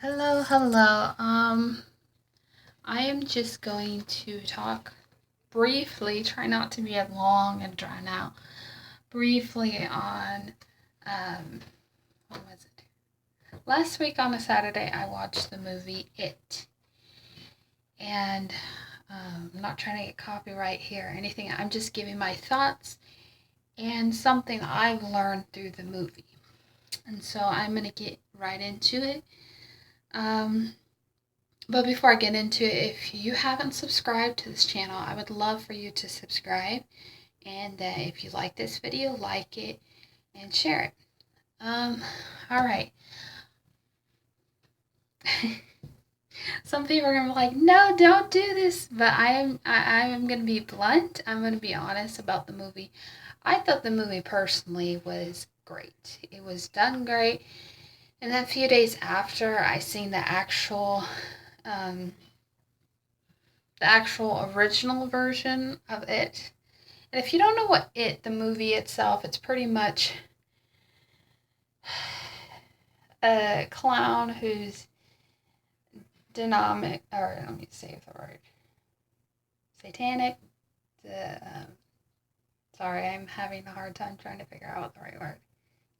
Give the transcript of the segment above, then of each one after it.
Hello, hello. I am just going to talk briefly, try not to be long and drawn out, briefly on, um, what was it? Last week on a Saturday, I watched the movie It. And I'm not trying to get copyright here or anything. I'm just giving my thoughts and something I've learned through the movie. And so I'm going to get right into it. Um, But before I get into it, if you haven't subscribed to this channel, I would love for you to subscribe. And if you like this video, like it and share it. All right. Some people are gonna be like, "No, don't do this." But I am gonna be blunt. I'm gonna be honest about the movie. I thought the movie personally was great. It was done great. And then a few days after, I seen um, the actual original version of it. And if you don't know what the movie itself, it's pretty much a clown who's dynamic, or let me say the word, satanic. The, sorry, I'm having a hard time trying to figure out the right word.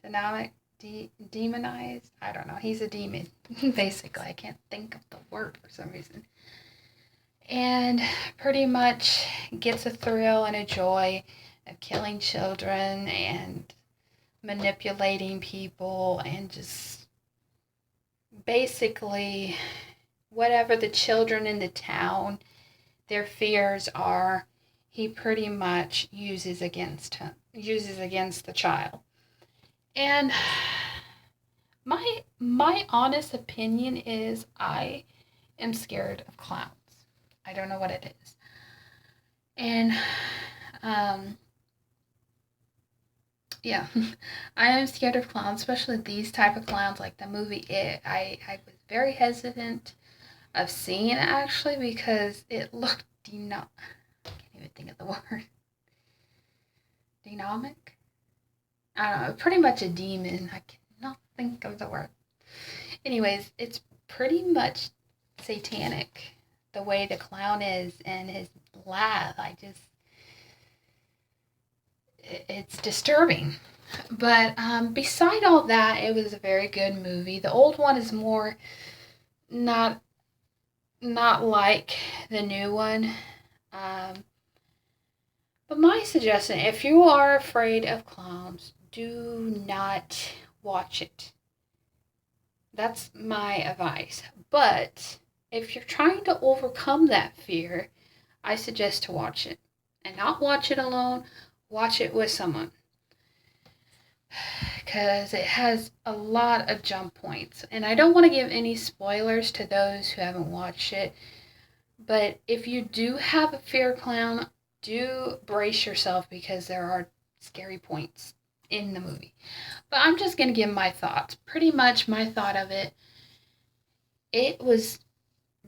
Dynamic, demonized. I don't know. He's a demon, basically. I can't think of the word for some reason. And pretty much gets a thrill and a joy of killing children and manipulating people and just basically whatever the children in the town their fears are, he pretty much uses against the child. And my honest opinion is I am scared of clowns. I don't know what it is. And yeah, I am scared of clowns, especially these type of clowns like the movie It. I was very hesitant of seeing it actually because it looked I can't even think of the word. Dynamic? I don't know, pretty much a demon. I cannot think of the word. Anyways, it's pretty much satanic the way the clown is and his laugh. It's disturbing. But beside all that, it was a very good movie. The old one is more not not like the new one. Um, but my suggestion, if you are afraid of clowns, do not watch it. That's my advice. But if you're trying to overcome that fear, I suggest to watch it. And not watch it alone, watch it with someone. Because it has a lot of jump points. And I don't want to give any spoilers to those who haven't watched it. But if you do have a fear clown, do brace yourself because there are scary points in the movie. But I'm just going to give my thoughts. Pretty much my thought of it. It was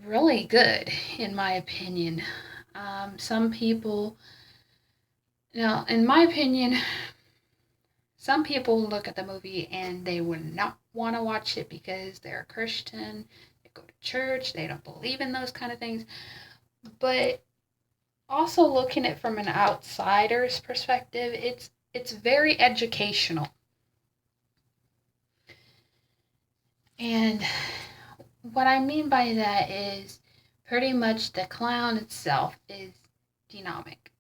really good, in my opinion. Some people, now, in my opinion, some people look at the movie and they would not want to watch it because they're a Christian, they go to church, they don't believe in those kind of things. But also looking at it from an outsider's perspective, it's very educational. And what I mean by that is pretty much the clown itself is demonic.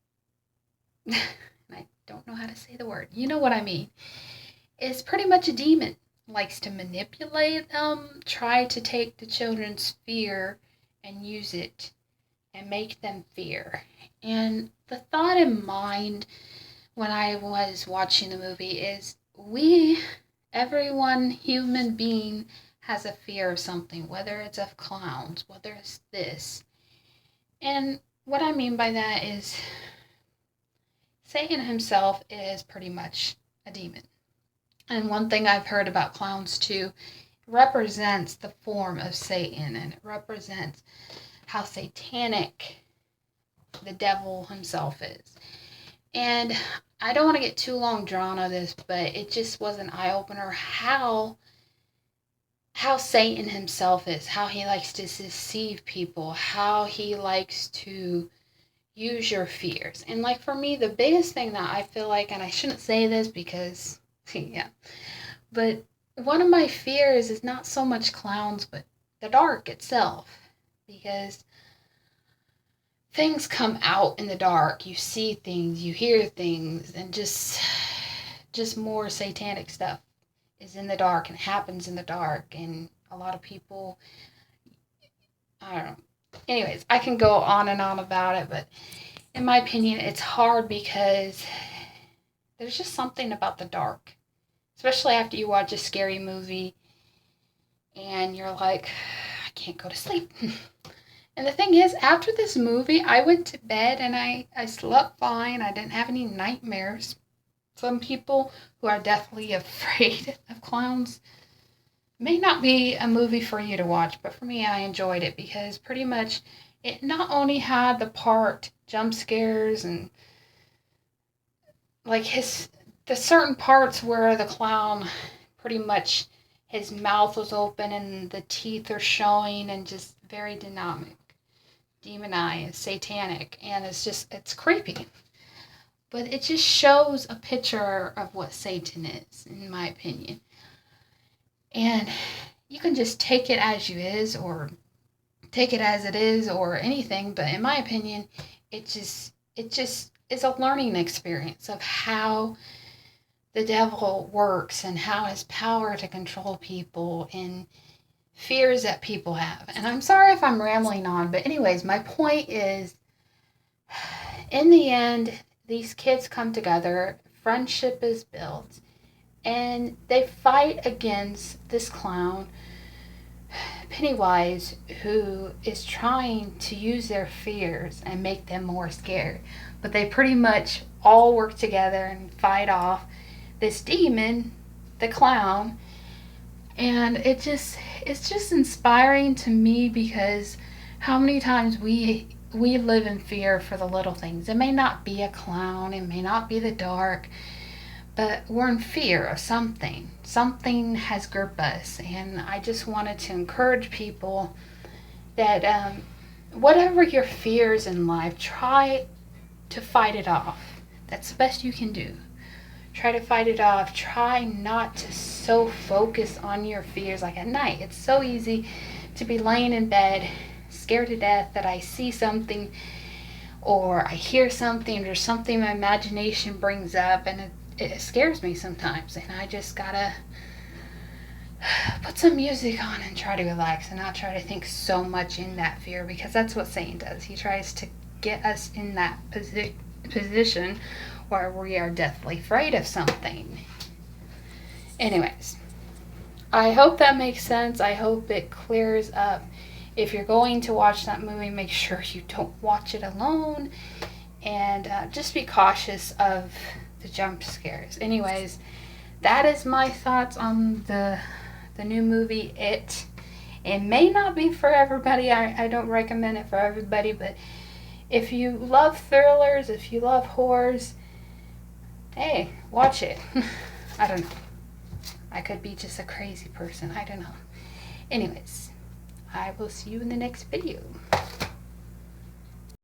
I don't know how to say the word. You know what I mean. It's pretty much a demon. Likes to manipulate them, try to take the children's fear and use it and make them fear. And the thought in mind when I was watching the movie is everyone, human being, has a fear of something, whether it's of clowns, whether it's this. And what I mean by that is Satan himself is pretty much a demon. And one thing I've heard about clowns too represents the form of Satan and it represents how satanic the devil himself is. And I don't want to get too long drawn on this, but it just was an eye opener how how Satan himself is, how he likes to deceive people, how he likes to use your fears. And like for me, the biggest thing that I feel like, and I shouldn't say this because, yeah, but one of my fears is not so much clowns, but the dark itself. Because things come out in the dark. You see things, you hear things, and just more satanic stuff is in the dark and happens in the dark. And a lot of people, I don't know. Anyways, I can go on and on about it, but in my opinion, it's hard because there's just something about the dark, especially after you watch a scary movie and you're like, I can't go to sleep. And the thing is, after this movie, I went to bed and I slept fine. I didn't have any nightmares. Some people who are deathly afraid of clowns may not be a movie for you to watch, but for me, I enjoyed it because pretty much it not only had the part jump scares and like the certain parts where the clown pretty much his mouth was open and the teeth are showing and just very dynamic, demonized, satanic, and it's creepy. But it just shows a picture of what Satan is, in my opinion. And you can just take it as you is or take it as it is or anything, but in my opinion, it just is a learning experience of how the devil works and how his power to control people and fears that people have. And I'm sorry if I'm rambling on, but anyways, my point is in the end, these kids come together, friendship is built, and they fight against this clown, Pennywise, who is trying to use their fears and make them more scared. But they pretty much all work together and fight off this demon, the clown, and it's just inspiring to me because how many times we live in fear for the little things. It may not be a clown, it may not be the dark, but we're in fear of something. Something has gripped us, and I just wanted to encourage people that whatever your fears in life, try to fight it off. That's the best you can do. Try to fight it off. Try not to so focus on your fears. Like at night, it's so easy to be laying in bed, scared to death that I see something or I hear something or something my imagination brings up, and it scares me sometimes. And I just gotta put some music on and try to relax and not try to think so much in that fear, because that's what Satan does. He tries to get us in that position where we are deathly afraid of something. Anyways, I hope that makes sense. I hope it clears up. If you're going to watch that movie, make sure you don't watch it alone, and just be cautious of the jump scares. Anyways, that is my thoughts on the new movie, It. It may not be for everybody. I don't recommend it for everybody, but if you love thrillers, if you love horrors, hey, watch it. I don't know. I could be just a crazy person. I don't know. Anyways, I will see you in the next video.